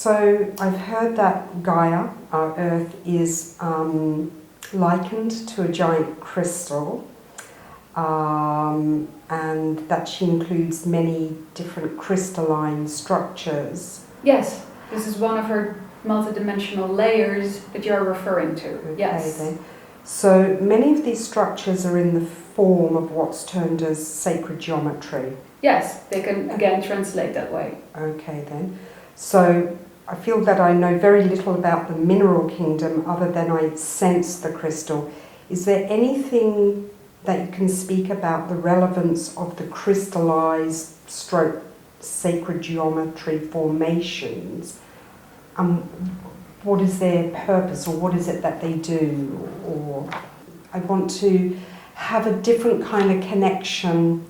So I've heard that Gaia, our Earth, is likened to a giant crystal, and that she includes many different crystalline structures. Yes, this is one of her multidimensional layers that you're referring to. Okay, yes. then. So many of these structures are in the form of what's termed as sacred geometry. Yes, they can again translate that way. Okay then. So I feel that I know very little about the mineral kingdom other than I sense the crystal. Is there anything that you can speak about the relevance of the crystallized stroke sacred geometry formations? What is their purpose, or what is it that they do? Or I want to have a different kind of connection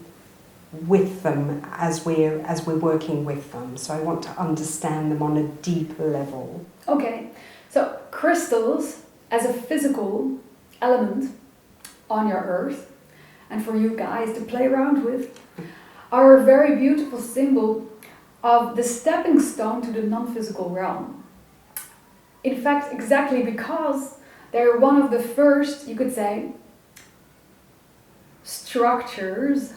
with them as we're working with them. So I want to understand them on a deeper level. Okay, so crystals as a physical element on your earth, and for you guys to play around with, are a very beautiful symbol of the stepping stone to the non-physical realm. In fact, exactly because they're one of the first, you could say, structures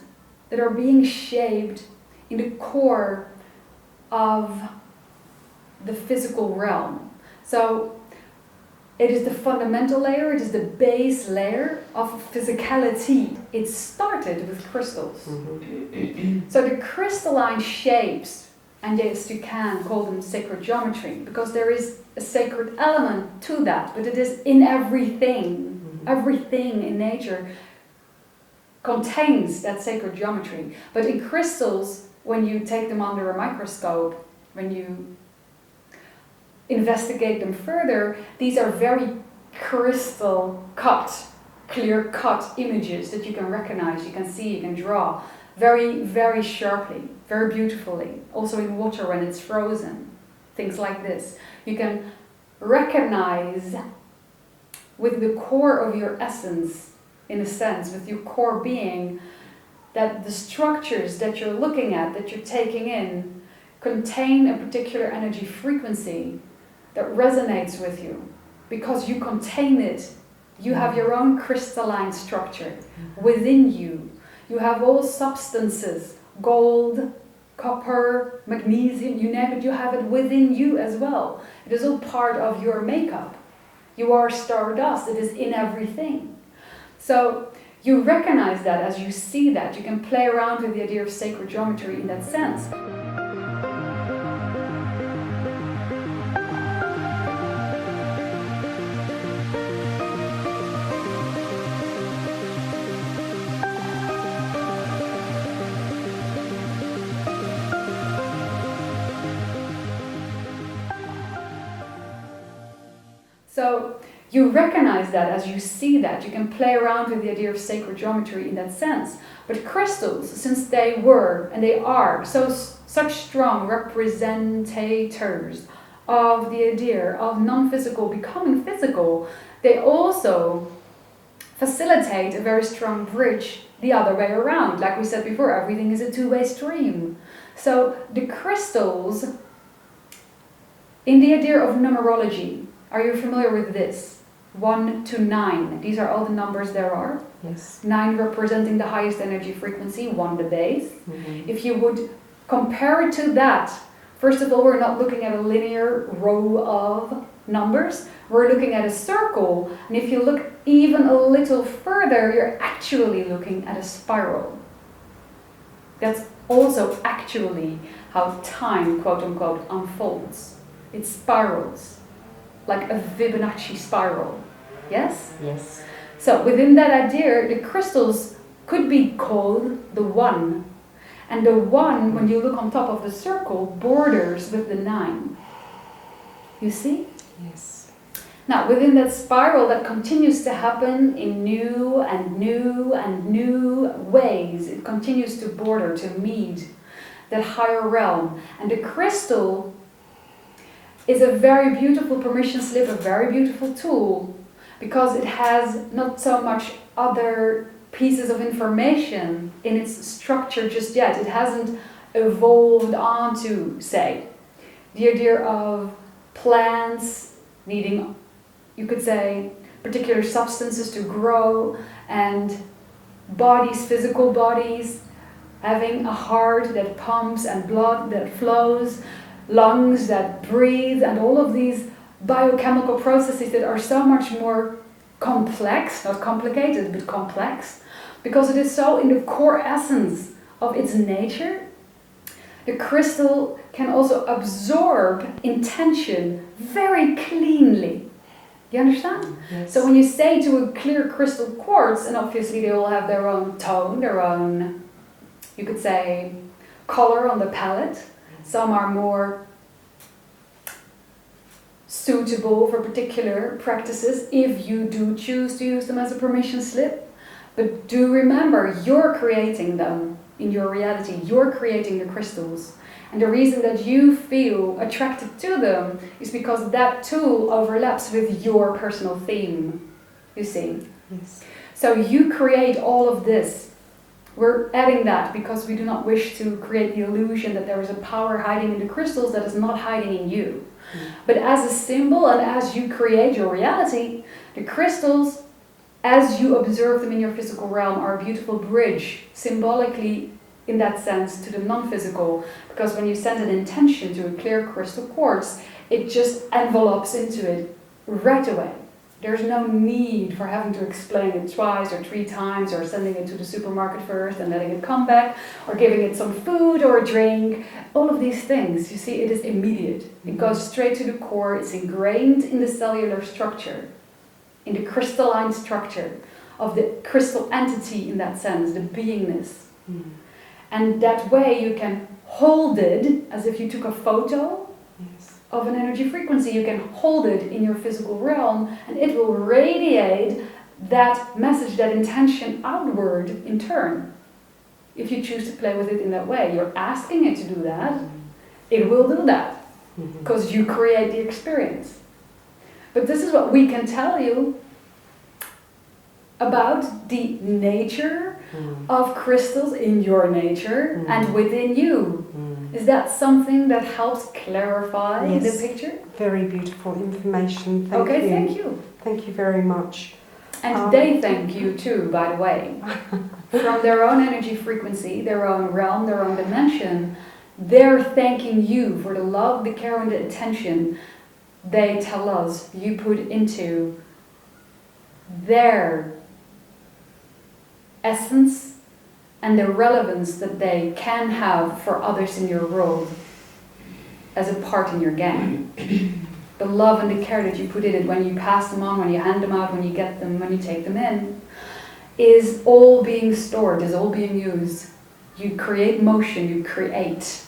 that are being shaped in the core of the physical realm. So it is the fundamental layer, it is the base layer of physicality. It started with crystals. Mm-hmm. So the crystalline shapes, and yes, you can call them sacred geometry, because there is a sacred element to that, but it is in everything. Mm-hmm. Everything in nature contains that sacred geometry. But in crystals, when you take them under a microscope, when you investigate them further, these are very crystal cut, clear cut images that you can recognize, you can see, you can draw very, very sharply, very beautifully. Also in water when it's frozen, things like this. You can recognize with the core of your essence, in a sense, with your core being, that the structures that you're looking at, that you're taking in, contain a particular energy frequency that resonates with you, because you contain it. You have your own crystalline structure within you. You have all substances, gold, copper, magnesium, you name it, you have it within you as well. It is all part of your makeup. You are stardust, it is in everything. So you recognize that as you see that. You can play around with the idea of sacred geometry in that sense. So you recognize that as you see that. You can play around with the idea of sacred geometry in that sense. But crystals, since they were and they are such strong representators of the idea of non-physical becoming physical, they also facilitate a very strong bridge the other way around. Like we said before, everything is a two-way stream. So the crystals, in the idea of numerology, are you familiar with this? 1 to 9. These are all the numbers there are. Yes. 9 representing the highest energy frequency, 1 the base. Mm-hmm. If you would compare it to that, first of all, we're not looking at a linear row of numbers. We're looking at a circle. And if you look even a little further, you're actually looking at a spiral. That's also actually how time, quote unquote, unfolds. It spirals. Like a Fibonacci spiral. Yes? Yes. So within that idea, the crystals could be called the one. And the one, when you look on top of the circle, borders with the 9. You see? Yes. Now, within that spiral, that continues to happen in new and new and new ways. It continues to border, to meet that higher realm. And the crystal is a very beautiful permission slip, a very beautiful tool, because it has not so much other pieces of information in its structure just yet. It hasn't evolved onto, say, The idea of plants needing, you could say, particular substances to grow, and bodies, physical bodies, having a heart that pumps and blood that flows, lungs that breathe, and all of these biochemical processes that are so much more complex, not complicated, but complex, because it is so in the core essence of its nature. The crystal can also absorb intention very cleanly. You understand? Yes. So when you say to a clear crystal quartz, and obviously they all have their own tone, their own, you could say, color on the palette. Some are more suitable for particular practices if you do choose to use them as a permission slip. But do remember, you're creating them in your reality. You're creating the crystals. And the reason that you feel attracted to them is because that tool overlaps with your personal theme, you see. Yes. So you create all of this. We're adding that because we do not wish to create the illusion that there is a power hiding in the crystals that is not hiding in you. But as a symbol and as you create your reality, the crystals, as you observe them in your physical realm, are a beautiful bridge, symbolically in that sense, to the non-physical. Because when you send an intention to a clear crystal quartz, it just envelopes into it right away. There's no need for having to explain it twice or 3 times, or sending it to the supermarket first and letting it come back, or giving it some food or a drink. All of these things, you see, it is immediate. It goes straight to the core. It's ingrained in the cellular structure, in the crystalline structure of the crystal entity in that sense, the beingness. And that way you can hold it as if you took a photo of an energy frequency. You can hold it in your physical realm, and it will radiate that message, that intention outward in turn. If you choose to play with it in that way, you're asking it to do that, it will do that, because you create the experience. But this is what we can tell you about the nature of crystals in your nature and within you. Is that something that helps clarify Yes. the picture? Very beautiful information. Thank you. Thank you. Thank you very much. And they thank you too, by the way. From their own energy frequency, their own realm, their own dimension, they're thanking you for the love, the care, and the attention they tell us you put into their essence and the relevance that they can have for others in your world as a part in your game. The love and the care that you put in it when you pass them on, when you hand them out, when you get them, when you take them in, is all being stored, is all being used. You create motion, you create.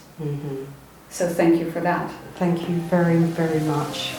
So thank you for that. Thank you very, very much.